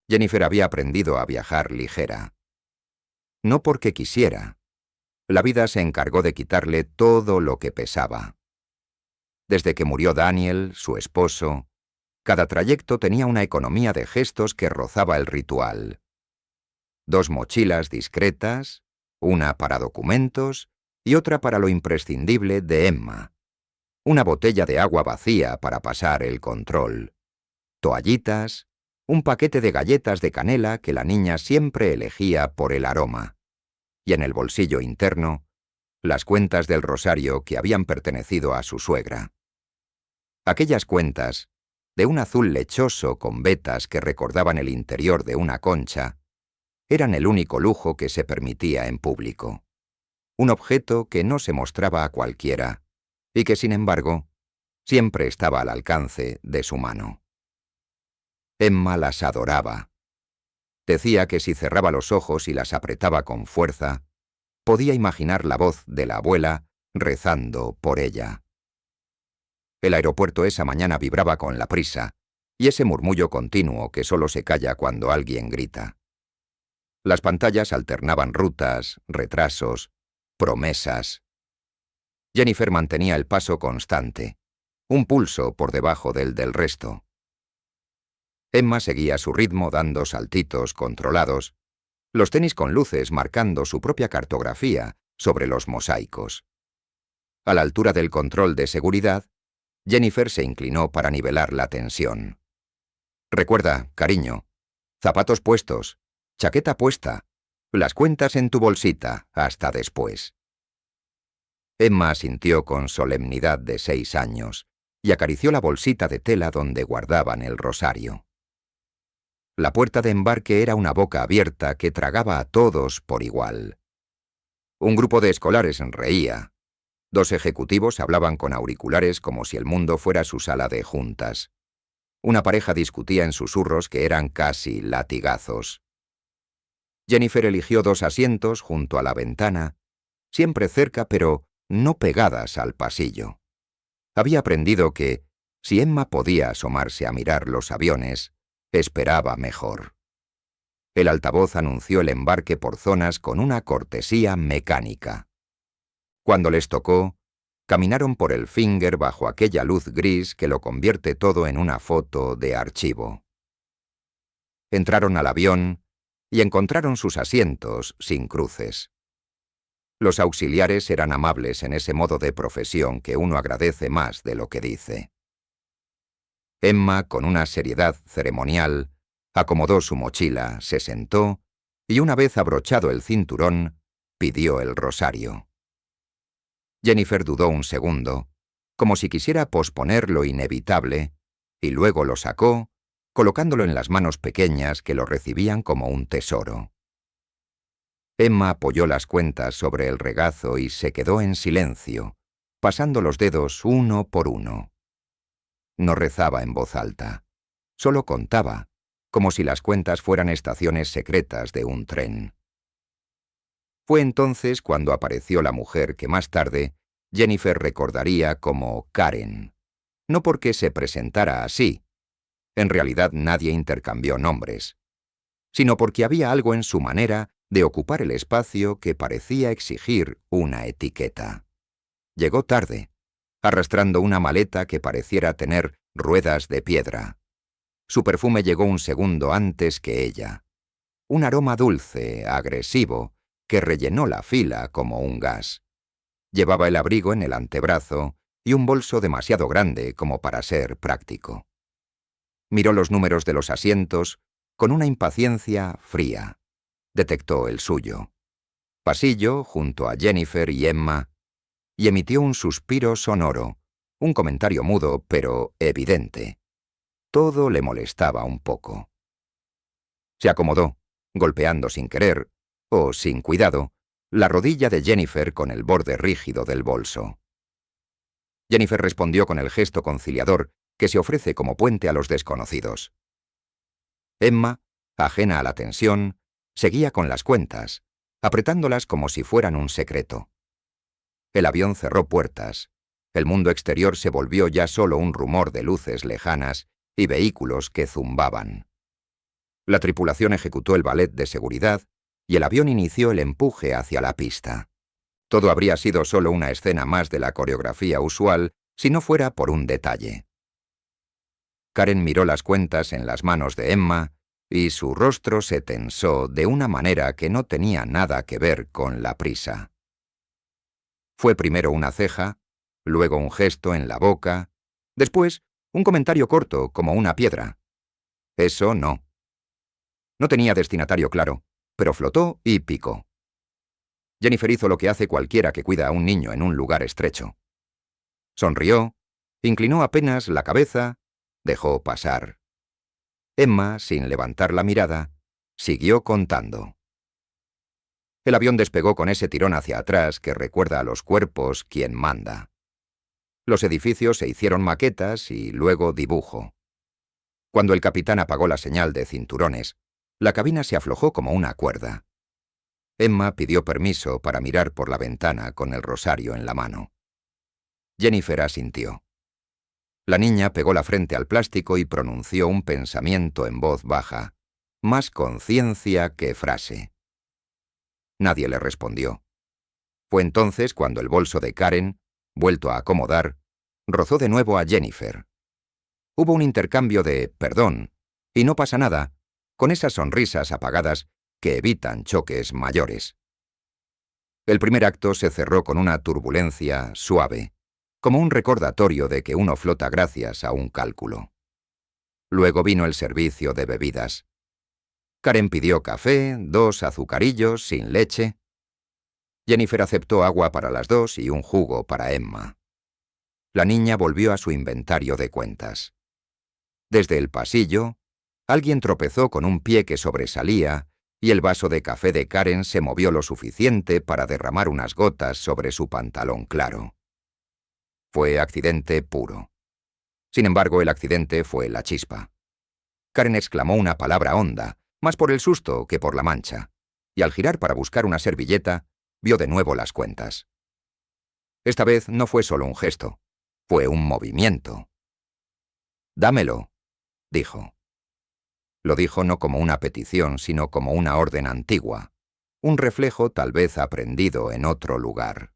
Jennifer había aprendido a viajar ligera. No porque quisiera. La vida se encargó de quitarle todo lo que pesaba. Desde que murió Daniel, su esposo, cada trayecto tenía una economía de gestos que rozaba el ritual. 2 mochilas discretas, una para documentos y otra para lo imprescindible de Emma. Una botella de agua vacía para pasar el control. Toallitas, un paquete de galletas de canela que la niña siempre elegía por el aroma. Y en el bolsillo interno, las cuentas del rosario que habían pertenecido a su suegra. Aquellas cuentas, de un azul lechoso con vetas que recordaban el interior de una concha, eran el único lujo que se permitía en público. Un objeto que no se mostraba a cualquiera, y que, sin embargo, siempre estaba al alcance de su mano. Emma las adoraba. Decía que si cerraba los ojos y las apretaba con fuerza, podía imaginar la voz de la abuela rezando por ella. El aeropuerto esa mañana vibraba con la prisa y ese murmullo continuo que solo se calla cuando alguien grita. Las pantallas alternaban rutas, retrasos, promesas. Jennifer mantenía el paso constante, un pulso por debajo del resto. Emma seguía su ritmo dando saltitos controlados, los tenis con luces marcando su propia cartografía sobre los mosaicos. A la altura del control de seguridad, Jennifer se inclinó para nivelar la tensión. «Recuerda, cariño, zapatos puestos, chaqueta puesta, las cuentas en tu bolsita, hasta después». Emma asintió con solemnidad de 6 años y acarició la bolsita de tela donde guardaban el rosario. La puerta de embarque era una boca abierta que tragaba a todos por igual. Un grupo de escolares reía. 2 ejecutivos hablaban con auriculares como si el mundo fuera su sala de juntas. Una pareja discutía en susurros que eran casi latigazos. Jennifer eligió 2 asientos junto a la ventana, siempre cerca pero no pegadas al pasillo. Había aprendido que, si Emma podía asomarse a mirar los aviones, esperaba mejor. El altavoz anunció el embarque por zonas con una cortesía mecánica. Cuando les tocó, caminaron por el Finger bajo aquella luz gris que lo convierte todo en una foto de archivo. Entraron al avión y encontraron sus asientos sin cruces. Los auxiliares eran amables en ese modo de profesión que uno agradece más de lo que dice. Emma, con una seriedad ceremonial, acomodó su mochila, se sentó y, una vez abrochado el cinturón, pidió el rosario. Jennifer dudó un segundo, como si quisiera posponer lo inevitable, y luego lo sacó, colocándolo en las manos pequeñas que lo recibían como un tesoro. Emma apoyó las cuentas sobre el regazo y se quedó en silencio, pasando los dedos uno por uno. No rezaba en voz alta, solo contaba, como si las cuentas fueran estaciones secretas de un tren. Fue entonces cuando apareció la mujer que más tarde Jennifer recordaría como Karen, no porque se presentara así, en realidad nadie intercambió nombres, sino porque había algo en su manera de ocupar el espacio que parecía exigir una etiqueta. Llegó tarde, arrastrando una maleta que pareciera tener ruedas de piedra. Su perfume llegó un segundo antes que ella. Un aroma dulce, agresivo, que rellenó la fila como un gas. Llevaba el abrigo en el antebrazo y un bolso demasiado grande como para ser práctico. Miró los números de los asientos con una impaciencia fría. Detectó el suyo. Pasillo, junto a Jennifer y Emma, y emitió un suspiro sonoro, un comentario mudo pero evidente. Todo le molestaba un poco. Se acomodó, golpeando sin querer, o sin cuidado, la rodilla de Jennifer con el borde rígido del bolso. Jennifer respondió con el gesto conciliador que se ofrece como puente a los desconocidos. Emma, ajena a la tensión, seguía con las cuentas, apretándolas como si fueran un secreto. El avión cerró puertas. El mundo exterior se volvió ya solo un rumor de luces lejanas y vehículos que zumbaban. La tripulación ejecutó el ballet de seguridad y el avión inició el empuje hacia la pista. Todo habría sido solo una escena más de la coreografía usual si no fuera por un detalle. Karen miró las cuentas en las manos de Emma y su rostro se tensó de una manera que no tenía nada que ver con la prisa. Fue primero una ceja, luego un gesto en la boca, después un comentario corto como una piedra. Eso no. No tenía destinatario claro, pero flotó y picó. Jennifer hizo lo que hace cualquiera que cuida a un niño en un lugar estrecho. Sonrió, inclinó apenas la cabeza, dejó pasar. Emma, sin levantar la mirada, siguió contando. El avión despegó con ese tirón hacia atrás que recuerda a los cuerpos quien manda. Los edificios se hicieron maquetas y luego dibujo. Cuando el capitán apagó la señal de cinturones, la cabina se aflojó como una cuerda. Emma pidió permiso para mirar por la ventana con el rosario en la mano. Jennifer asintió. La niña pegó la frente al plástico y pronunció un pensamiento en voz baja, más conciencia que frase. Nadie le respondió. Fue entonces cuando el bolso de Karen, vuelto a acomodar, rozó de nuevo a Jennifer. Hubo un intercambio de «perdón» y «no pasa nada», con esas sonrisas apagadas que evitan choques mayores. El primer acto se cerró con una turbulencia suave, como un recordatorio de que uno flota gracias a un cálculo. Luego vino el servicio de bebidas. Karen pidió café, 2 azucarillos sin leche. Jennifer aceptó agua para las 2 y un jugo para Emma. La niña volvió a su inventario de cuentas. Desde el pasillo, alguien tropezó con un pie que sobresalía y el vaso de café de Karen se movió lo suficiente para derramar unas gotas sobre su pantalón claro. Fue accidente puro. Sin embargo, el accidente fue la chispa. Karen exclamó una palabra honda, más por el susto que por la mancha, y al girar para buscar una servilleta, vio de nuevo las cuentas. Esta vez no fue solo un gesto, fue un movimiento. «Dámelo», dijo. Lo dijo no como una petición, sino como una orden antigua, un reflejo tal vez aprendido en otro lugar.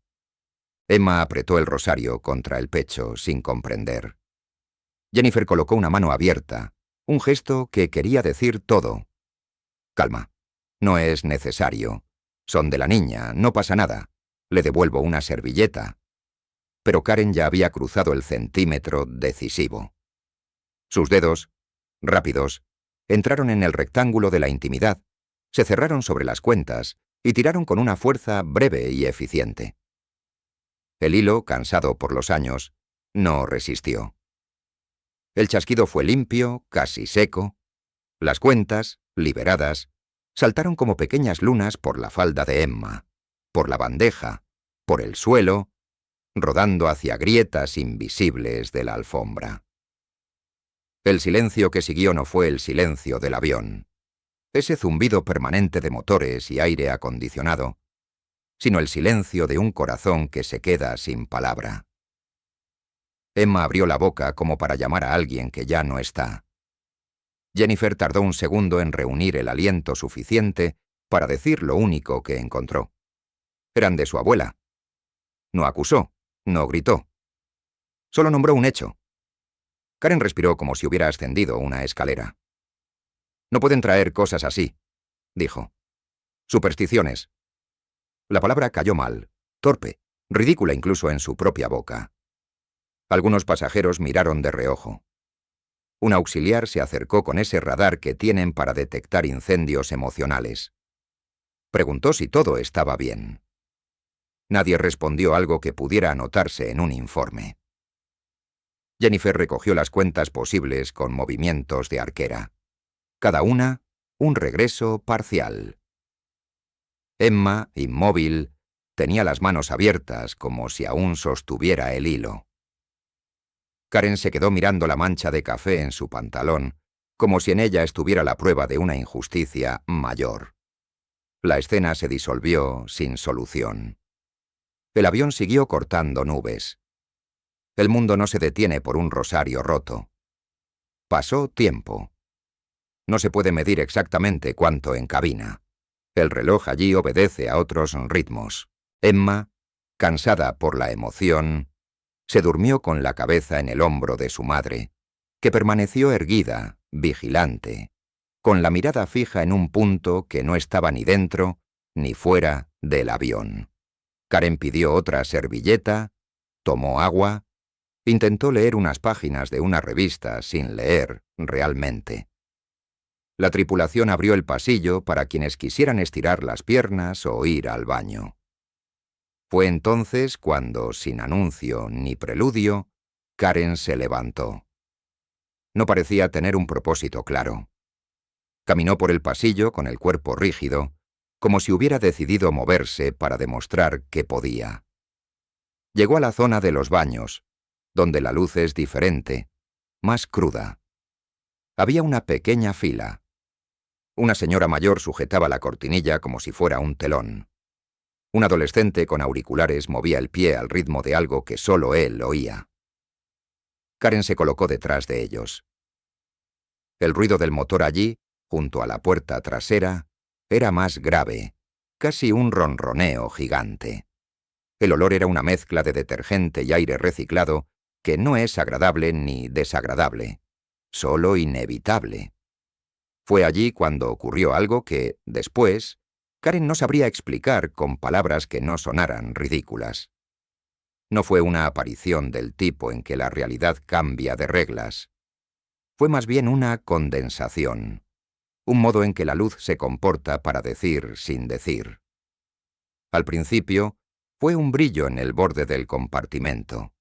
Emma apretó el rosario contra el pecho sin comprender. Jennifer colocó una mano abierta, un gesto que quería decir todo. «Calma, no es necesario. Son de la niña, no pasa nada. Le devuelvo una servilleta». Pero Karen ya había cruzado el centímetro decisivo. Sus dedos, rápidos, entraron en el rectángulo de la intimidad, se cerraron sobre las cuentas y tiraron con una fuerza breve y eficiente. El hilo, cansado por los años, no resistió. El chasquido fue limpio, casi seco. Las cuentas, liberadas, saltaron como pequeñas lunas por la falda de Emma, por la bandeja, por el suelo, rodando hacia grietas invisibles de la alfombra. El silencio que siguió no fue el silencio del avión, ese zumbido permanente de motores y aire acondicionado, sino el silencio de un corazón que se queda sin palabra. Emma abrió la boca como para llamar a alguien que ya no está. Jennifer tardó un segundo en reunir el aliento suficiente para decir lo único que encontró. Eran de su abuela. No acusó, no gritó. Solo nombró un hecho. Karen respiró como si hubiera ascendido una escalera. «No pueden traer cosas así», dijo. «Supersticiones». La palabra cayó mal, torpe, ridícula incluso en su propia boca. Algunos pasajeros miraron de reojo. Un auxiliar se acercó con ese radar que tienen para detectar incendios emocionales. Preguntó si todo estaba bien. Nadie respondió algo que pudiera anotarse en un informe. Jennifer recogió las cuentas posibles con movimientos de arquera. Cada una, un regreso parcial. Emma, inmóvil, tenía las manos abiertas como si aún sostuviera el hilo. Karen se quedó mirando la mancha de café en su pantalón, como si en ella estuviera la prueba de una injusticia mayor. La escena se disolvió sin solución. El avión siguió cortando nubes. El mundo no se detiene por un rosario roto. Pasó tiempo. No se puede medir exactamente cuánto en cabina. El reloj allí obedece a otros ritmos. Emma, cansada por la emoción, se durmió con la cabeza en el hombro de su madre, que permaneció erguida, vigilante, con la mirada fija en un punto que no estaba ni dentro ni fuera del avión. Karen pidió otra servilleta, tomó agua, intentó leer unas páginas de una revista sin leer realmente. La tripulación abrió el pasillo para quienes quisieran estirar las piernas o ir al baño. Fue entonces cuando, sin anuncio ni preludio, Karen se levantó. No parecía tener un propósito claro. Caminó por el pasillo con el cuerpo rígido, como si hubiera decidido moverse para demostrar que podía. Llegó a la zona de los baños, donde la luz es diferente, más cruda. Había una pequeña fila. Una señora mayor sujetaba la cortinilla como si fuera un telón. Un adolescente con auriculares movía el pie al ritmo de algo que solo él oía. Karen se colocó detrás de ellos. El ruido del motor allí, junto a la puerta trasera, era más grave, casi un ronroneo gigante. El olor era una mezcla de detergente y aire reciclado que no es agradable ni desagradable, solo inevitable. Fue allí cuando ocurrió algo que, después, Karen no sabría explicar con palabras que no sonaran ridículas. No fue una aparición del tipo en que la realidad cambia de reglas. Fue más bien una condensación, un modo en que la luz se comporta para decir sin decir. Al principio, fue un brillo en el borde del compartimento,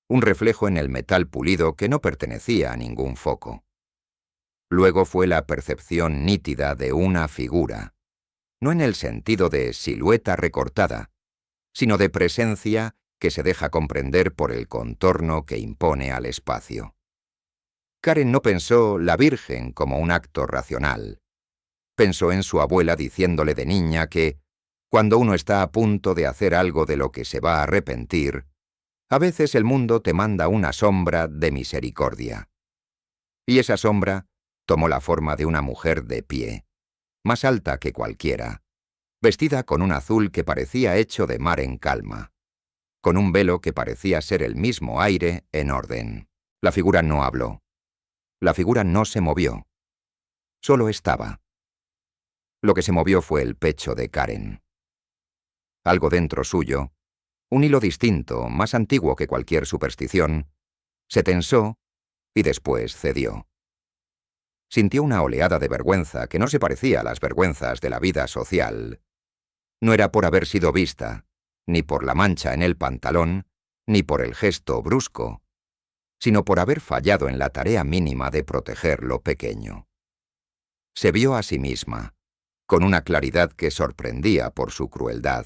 un reflejo en el metal pulido que no pertenecía a ningún foco. Luego fue la percepción nítida de una figura, no en el sentido de silueta recortada, sino de presencia que se deja comprender por el contorno que impone al espacio. Karen no pensó la Virgen como un acto racional. Pensó en su abuela diciéndole de niña que, cuando uno está a punto de hacer algo de lo que se va a arrepentir, a veces el mundo te manda una sombra de misericordia. Y esa sombra tomó la forma de una mujer de pie, más alta que cualquiera, vestida con un azul que parecía hecho de mar en calma, con un velo que parecía ser el mismo aire en orden. La figura no habló. La figura no se movió. Solo estaba. Lo que se movió fue el pecho de Karen. Algo dentro suyo, un hilo distinto, más antiguo que cualquier superstición, se tensó y después cedió. Sintió una oleada de vergüenza que no se parecía a las vergüenzas de la vida social. No era por haber sido vista, ni por la mancha en el pantalón, ni por el gesto brusco, sino por haber fallado en la tarea mínima de proteger lo pequeño. Se vio a sí misma, con una claridad que sorprendía por su crueldad,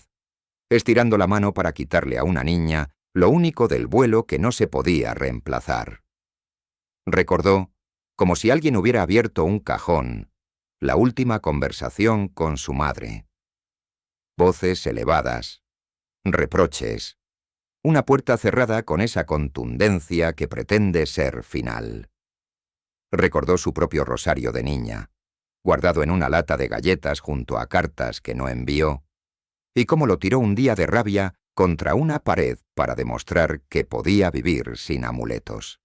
estirando la mano para quitarle a una niña lo único del vuelo que no se podía reemplazar. Recordó, como si alguien hubiera abierto un cajón, la última conversación con su madre. Voces elevadas, reproches, una puerta cerrada con esa contundencia que pretende ser final. Recordó su propio rosario de niña, guardado en una lata de galletas junto a cartas que no envió, y cómo lo tiró un día de rabia contra una pared para demostrar que podía vivir sin amuletos.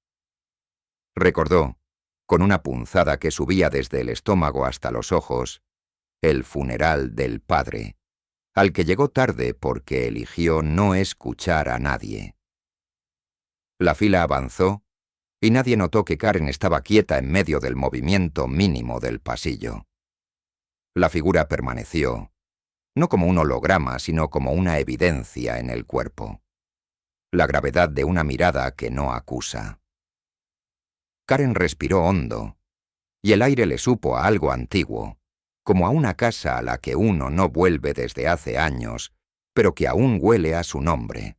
Recordó, con una punzada que subía desde el estómago hasta los ojos, el funeral del padre, al que llegó tarde porque eligió no escuchar a nadie. La fila avanzó y nadie notó que Karen estaba quieta en medio del movimiento mínimo del pasillo. La figura permaneció, no como un holograma, sino como una evidencia en el cuerpo. La gravedad de una mirada que no acusa. Karen respiró hondo, y el aire le supo a algo antiguo, como a una casa a la que uno no vuelve desde hace años, pero que aún huele a su nombre.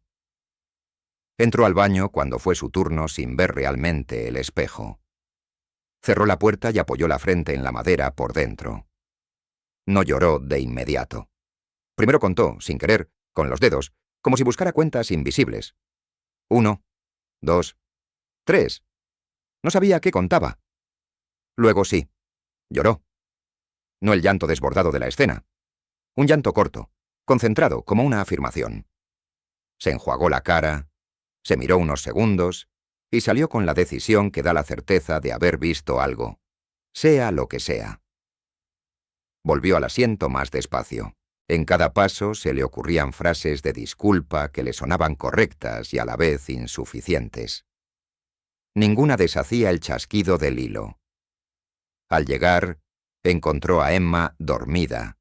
Entró al baño cuando fue su turno sin ver realmente el espejo. Cerró la puerta y apoyó la frente en la madera por dentro. No lloró de inmediato. Primero contó, sin querer, con los dedos, como si buscara cuentas invisibles. 1, 2, 3. No sabía qué contaba. Luego sí. Lloró. No el llanto desbordado de la escena. Un llanto corto, concentrado, como una afirmación. Se enjuagó la cara, se miró unos segundos y salió con la decisión que da la certeza de haber visto algo, sea lo que sea. Volvió al asiento más despacio. En cada paso se le ocurrían frases de disculpa que le sonaban correctas y a la vez insuficientes. Ninguna deshacía el chasquido del hilo. Al llegar, encontró a Emma dormida,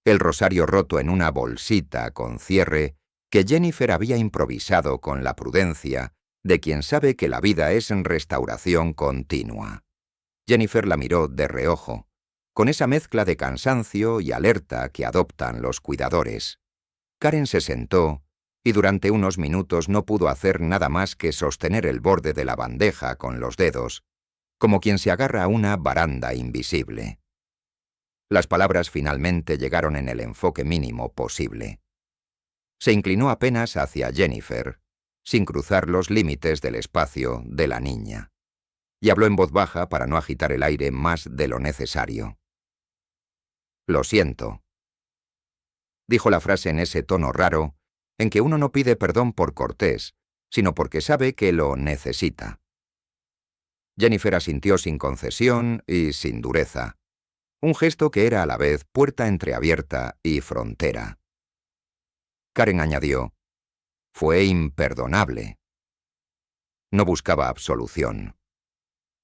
el rosario roto en una bolsita con cierre que Jennifer había improvisado con la prudencia de quien sabe que la vida es en restauración continua. Jennifer la miró de reojo, con esa mezcla de cansancio y alerta que adoptan los cuidadores. Karen se sentó y durante unos minutos no pudo hacer nada más que sostener el borde de la bandeja con los dedos, como quien se agarra a una baranda invisible. Las palabras finalmente llegaron en el enfoque mínimo posible. Se inclinó apenas hacia Jennifer, sin cruzar los límites del espacio de la niña, y habló en voz baja para no agitar el aire más de lo necesario. «Lo siento», dijo la frase en ese tono raro en que uno no pide perdón por cortés, sino porque sabe que lo necesita. Jennifer asintió sin concesión y sin dureza, un gesto que era a la vez puerta entreabierta y frontera. Karen añadió: «Fue imperdonable». No buscaba absolución.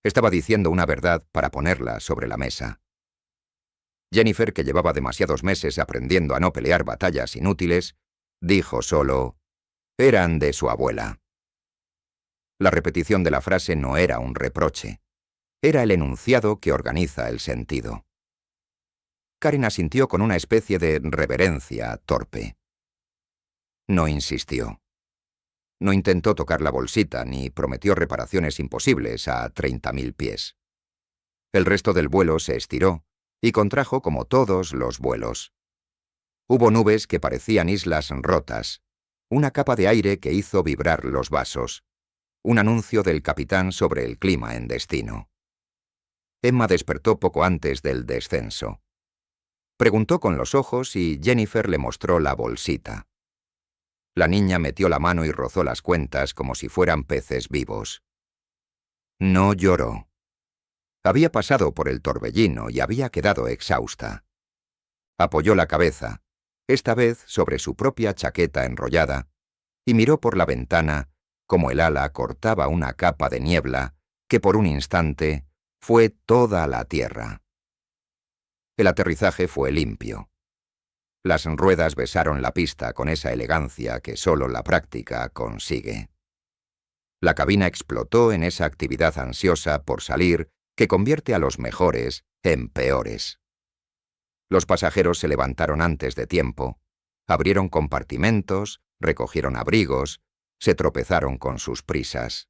Estaba diciendo una verdad para ponerla sobre la mesa. Jennifer, que llevaba demasiados meses aprendiendo a no pelear batallas inútiles, dijo solo: «Eran de su abuela». La repetición de la frase no era un reproche. Era el enunciado que organiza el sentido. Karen asintió con una especie de reverencia torpe. No insistió. No intentó tocar la bolsita ni prometió reparaciones imposibles a 30.000 pies. El resto del vuelo se estiró y contrajo como todos los vuelos. Hubo nubes que parecían islas rotas, una capa de aire que hizo vibrar los vasos, un anuncio del capitán sobre el clima en destino. Emma despertó poco antes del descenso. Preguntó con los ojos y Jennifer le mostró la bolsita. La niña metió la mano y rozó las cuentas como si fueran peces vivos. No lloró. Había pasado por el torbellino y había quedado exhausta. Apoyó la cabeza, esta vez sobre su propia chaqueta enrollada, y miró por la ventana como el ala cortaba una capa de niebla que por un instante fue toda la tierra. El aterrizaje fue limpio. Las ruedas besaron la pista con esa elegancia que solo la práctica consigue. La cabina explotó en esa actividad ansiosa por salir que convierte a los mejores en peores. Los pasajeros se levantaron antes de tiempo, abrieron compartimentos, recogieron abrigos, se tropezaron con sus prisas.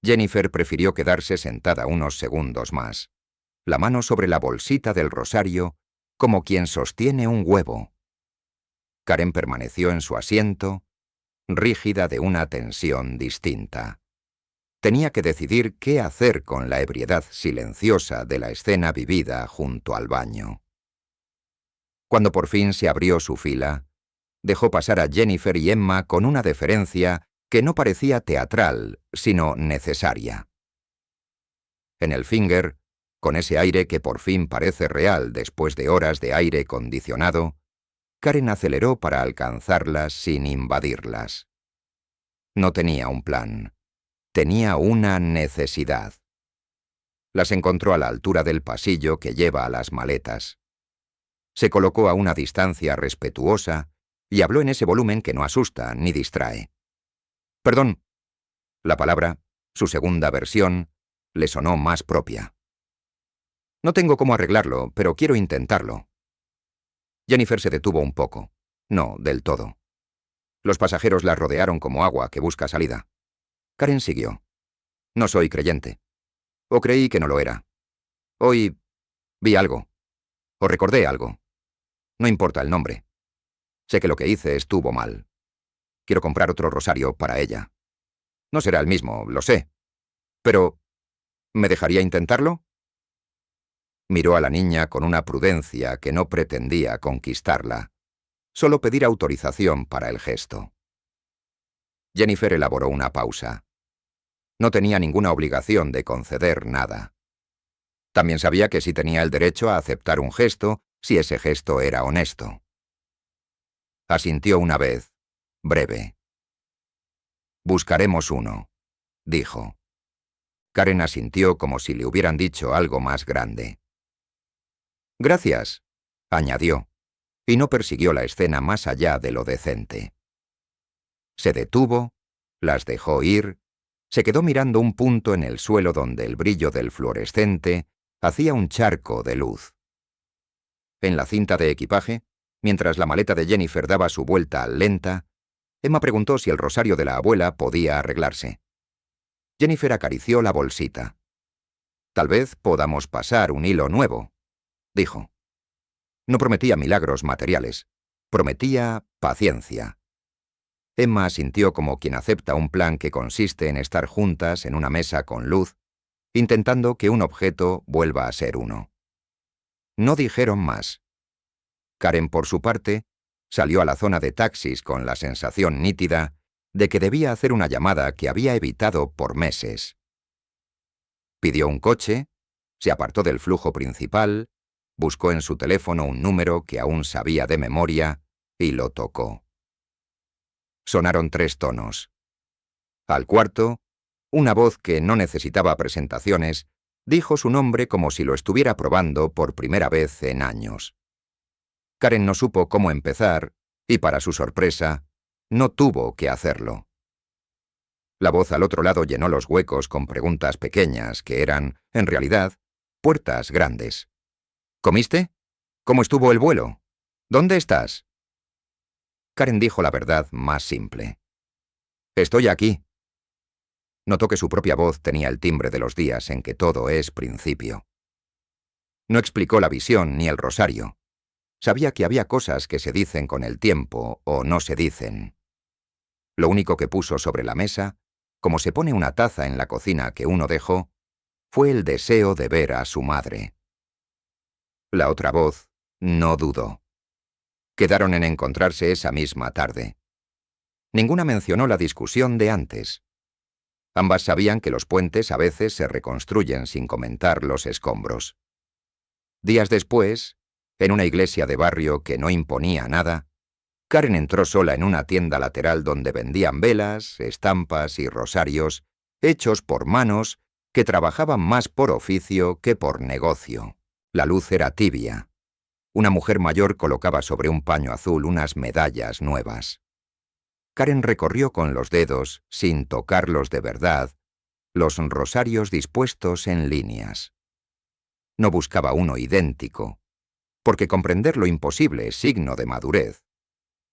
Jennifer prefirió quedarse sentada unos segundos más, la mano sobre la bolsita del rosario, como quien sostiene un huevo. Karen permaneció en su asiento, rígida de una tensión distinta. Tenía que decidir qué hacer con la ebriedad silenciosa de la escena vivida junto al baño. Cuando por fin se abrió su fila, dejó pasar a Jennifer y Emma con una deferencia que no parecía teatral, sino necesaria. En el Finger, con ese aire que por fin parece real después de horas de aire acondicionado, Karen aceleró para alcanzarlas sin invadirlas. No tenía un plan. Tenía una necesidad. Las encontró a la altura del pasillo que lleva a las maletas. Se colocó a una distancia respetuosa y habló en ese volumen que no asusta ni distrae. «Perdón». La palabra, su segunda versión, le sonó más propia. «No tengo cómo arreglarlo, pero quiero intentarlo». Jennifer se detuvo un poco. No, del todo. Los pasajeros la rodearon como agua que busca salida. Karen siguió. «No soy creyente. O creí que no lo era. Hoy vi algo. O recordé algo. No importa el nombre. Sé que lo que hice estuvo mal. Quiero comprar otro rosario para ella. No será el mismo, lo sé. Pero, ¿me dejaría intentarlo?» Miró a la niña con una prudencia que no pretendía conquistarla, solo pedir autorización para el gesto. Jennifer elaboró una pausa. No tenía ninguna obligación de conceder nada. También sabía que sí tenía el derecho a aceptar un gesto si ese gesto era honesto. Asintió una vez, breve. «Buscaremos uno», dijo. Karen asintió como si le hubieran dicho algo más grande. «Gracias», añadió, y no persiguió la escena más allá de lo decente. Se detuvo, las dejó ir, se quedó mirando un punto en el suelo donde el brillo del fluorescente hacía un charco de luz. En la cinta de equipaje, mientras la maleta de Jennifer daba su vuelta lenta, Emma preguntó si el rosario de la abuela podía arreglarse. Jennifer acarició la bolsita. «Tal vez podamos pasar un hilo nuevo», dijo. No prometía milagros materiales, prometía paciencia. Emma asintió como quien acepta un plan que consiste en estar juntas en una mesa con luz, intentando que un objeto vuelva a ser uno. No dijeron más. Karen, por su parte, salió a la zona de taxis con la sensación nítida de que debía hacer una llamada que había evitado por meses. Pidió un coche, se apartó del flujo principal, buscó en su teléfono un número que aún sabía de memoria y lo tocó. Sonaron 3 tonos. Al cuarto, una voz que no necesitaba presentaciones dijo su nombre como si lo estuviera probando por primera vez en años. Karen no supo cómo empezar y, para su sorpresa, no tuvo que hacerlo. La voz al otro lado llenó los huecos con preguntas pequeñas que eran, en realidad, puertas grandes. «¿Comiste? ¿Cómo estuvo el vuelo? ¿Dónde estás?» Karen dijo la verdad más simple. «Estoy aquí». Notó que su propia voz tenía el timbre de los días en que todo es principio. No explicó la visión ni el rosario. Sabía que había cosas que se dicen con el tiempo o no se dicen. Lo único que puso sobre la mesa, como se pone una taza en la cocina que uno dejó, fue el deseo de ver a su madre. La otra voz no dudó. Quedaron en encontrarse esa misma tarde. Ninguna mencionó la discusión de antes. Ambas sabían que los puentes a veces se reconstruyen sin comentar los escombros. Días después, en una iglesia de barrio que no imponía nada, Karen entró sola en una tienda lateral donde vendían velas, estampas y rosarios hechos por manos que trabajaban más por oficio que por negocio. La luz era tibia. Una mujer mayor colocaba sobre un paño azul unas medallas nuevas. Karen recorrió con los dedos, sin tocarlos de verdad, los rosarios dispuestos en líneas. No buscaba uno idéntico, porque comprender lo imposible es signo de madurez,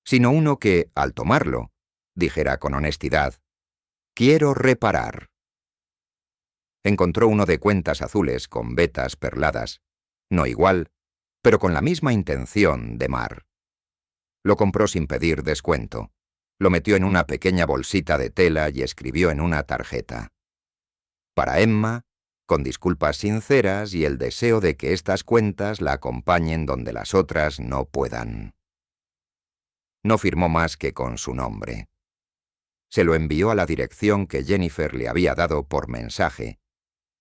sino uno que, al tomarlo, dijera con honestidad: «Quiero reparar». Encontró uno de cuentas azules con vetas perladas, no igual, pero con la misma intención de mar. Lo compró sin pedir descuento. Lo metió en una pequeña bolsita de tela y escribió en una tarjeta: «Para Emma, con disculpas sinceras y el deseo de que estas cuentas la acompañen donde las otras no puedan». No firmó más que con su nombre. Se lo envió a la dirección que Jennifer le había dado por mensaje,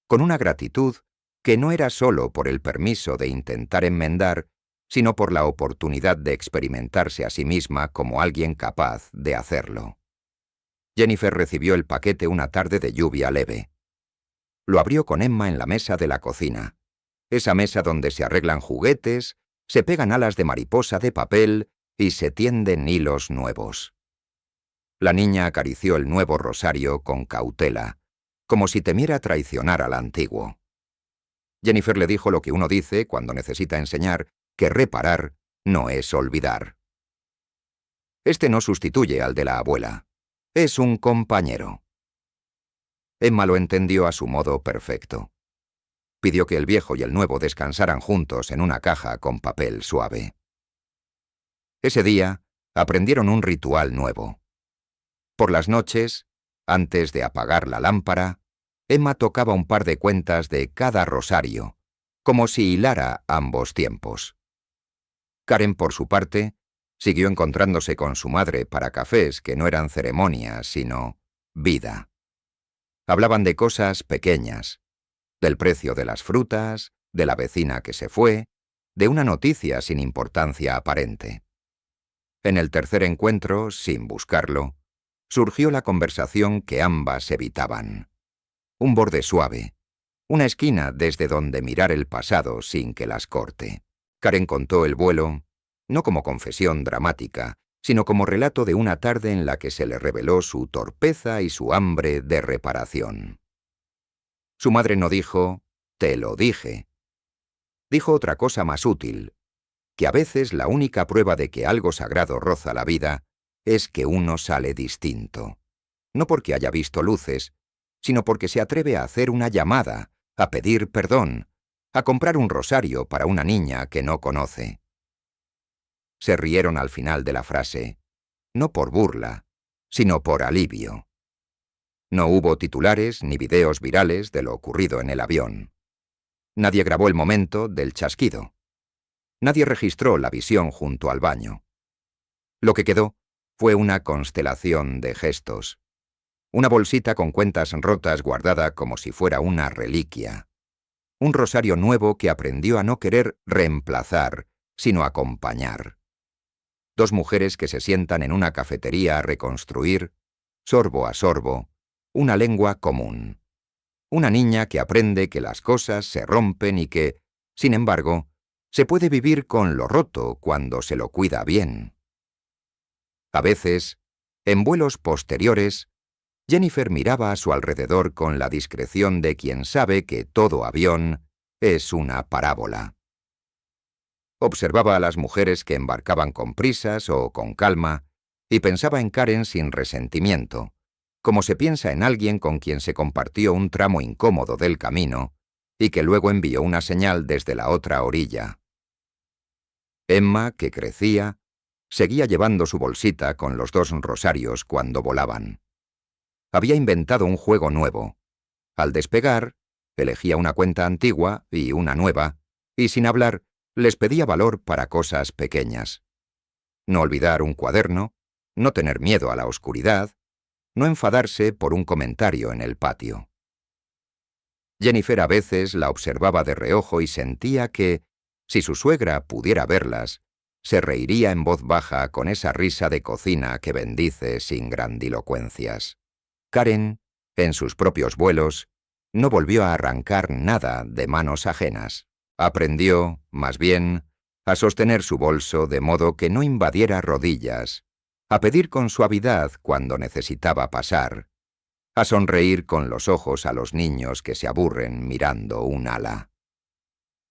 con una gratitud que no era solo por el permiso de intentar enmendar, sino por la oportunidad de experimentarse a sí misma como alguien capaz de hacerlo. Jennifer recibió el paquete una tarde de lluvia leve. Lo abrió con Emma en la mesa de la cocina, esa mesa donde se arreglan juguetes, se pegan alas de mariposa de papel y se tienden hilos nuevos. La niña acarició el nuevo rosario con cautela, como si temiera traicionar al antiguo. Jennifer le dijo lo que uno dice cuando necesita enseñar que reparar no es olvidar. Este no sustituye al de la abuela. Es un compañero. Emma lo entendió a su modo perfecto. Pidió que el viejo y el nuevo descansaran juntos en una caja con papel suave. Ese día aprendieron un ritual nuevo. Por las noches, antes de apagar la lámpara, Emma tocaba un par de cuentas de cada rosario, como si hilara ambos tiempos. Karen, por su parte, siguió encontrándose con su madre para cafés que no eran ceremonias, sino vida. Hablaban de cosas pequeñas, del precio de las frutas, de la vecina que se fue, de una noticia sin importancia aparente. En el tercer encuentro, sin buscarlo, surgió la conversación que ambas evitaban. Un borde suave, una esquina desde donde mirar el pasado sin que las corte. Karen contó el vuelo, no como confesión dramática, sino como relato de una tarde en la que se le reveló su torpeza y su hambre de reparación. Su madre no dijo, «Te lo dije». Dijo otra cosa más útil, que a veces la única prueba de que algo sagrado roza la vida es que uno sale distinto. No porque haya visto luces, sino porque se atreve a hacer una llamada, a pedir perdón, a comprar un rosario para una niña que no conoce. Se rieron al final de la frase, no por burla, sino por alivio. No hubo titulares ni videos virales de lo ocurrido en el avión. Nadie grabó el momento del chasquido. Nadie registró la visión junto al baño. Lo que quedó fue una constelación de gestos. Una bolsita con cuentas rotas guardada como si fuera una reliquia. Un rosario nuevo que aprendió a no querer reemplazar, sino acompañar. Dos mujeres que se sientan en una cafetería a reconstruir, sorbo a sorbo, una lengua común. Una niña que aprende que las cosas se rompen y que, sin embargo, se puede vivir con lo roto cuando se lo cuida bien. A veces, en vuelos posteriores, Jennifer miraba a su alrededor con la discreción de quien sabe que todo avión es una parábola. Observaba a las mujeres que embarcaban con prisas o con calma y pensaba en Karen sin resentimiento, como se piensa en alguien con quien se compartió un tramo incómodo del camino y que luego envió una señal desde la otra orilla. Emma, que crecía, seguía llevando su bolsita con los dos rosarios cuando volaban. Había inventado un juego nuevo. Al despegar, elegía una cuenta antigua y una nueva, y sin hablar, les pedía valor para cosas pequeñas. No olvidar un cuaderno, no tener miedo a la oscuridad, no enfadarse por un comentario en el patio. Jennifer a veces la observaba de reojo y sentía que, si su suegra pudiera verlas, se reiría en voz baja con esa risa de cocina que bendice sin grandilocuencias. Karen, en sus propios vuelos, no volvió a arrancar nada de manos ajenas. Aprendió, más bien, a sostener su bolso de modo que no invadiera rodillas, a pedir con suavidad cuando necesitaba pasar, a sonreír con los ojos a los niños que se aburren mirando un ala.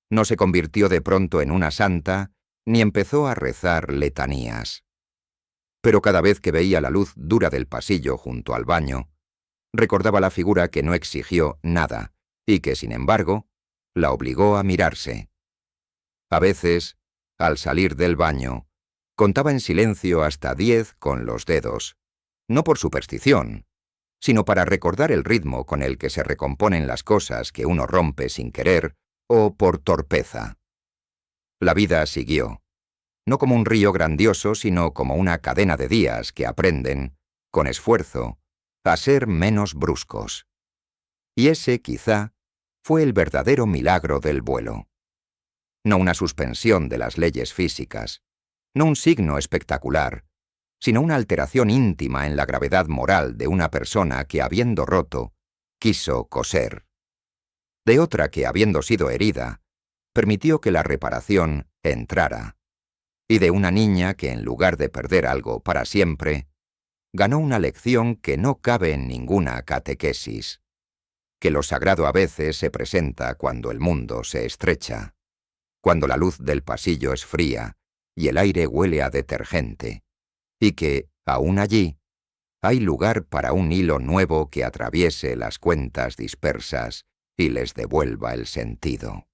No se convirtió de pronto en una santa, ni empezó a rezar letanías. Pero cada vez que veía la luz dura del pasillo junto al baño, recordaba la figura que no exigió nada y que, sin embargo, la obligó a mirarse. A veces, al salir del baño, contaba en silencio hasta 10 con los dedos, no por superstición, sino para recordar el ritmo con el que se recomponen las cosas que uno rompe sin querer o por torpeza. La vida siguió, no como un río grandioso, sino como una cadena de días que aprenden, con esfuerzo, a ser menos bruscos. Y ese, quizá, fue el verdadero milagro del vuelo. No una suspensión de las leyes físicas, no un signo espectacular, sino una alteración íntima en la gravedad moral de una persona que, habiendo roto, quiso coser. De otra que, habiendo sido herida, permitió que la reparación entrara. Y de una niña que, en lugar de perder algo para siempre, ganó una lección que no cabe en ninguna catequesis, que lo sagrado a veces se presenta cuando el mundo se estrecha, cuando la luz del pasillo es fría y el aire huele a detergente, y que, aún allí, hay lugar para un hilo nuevo que atraviese las cuentas dispersas y les devuelva el sentido.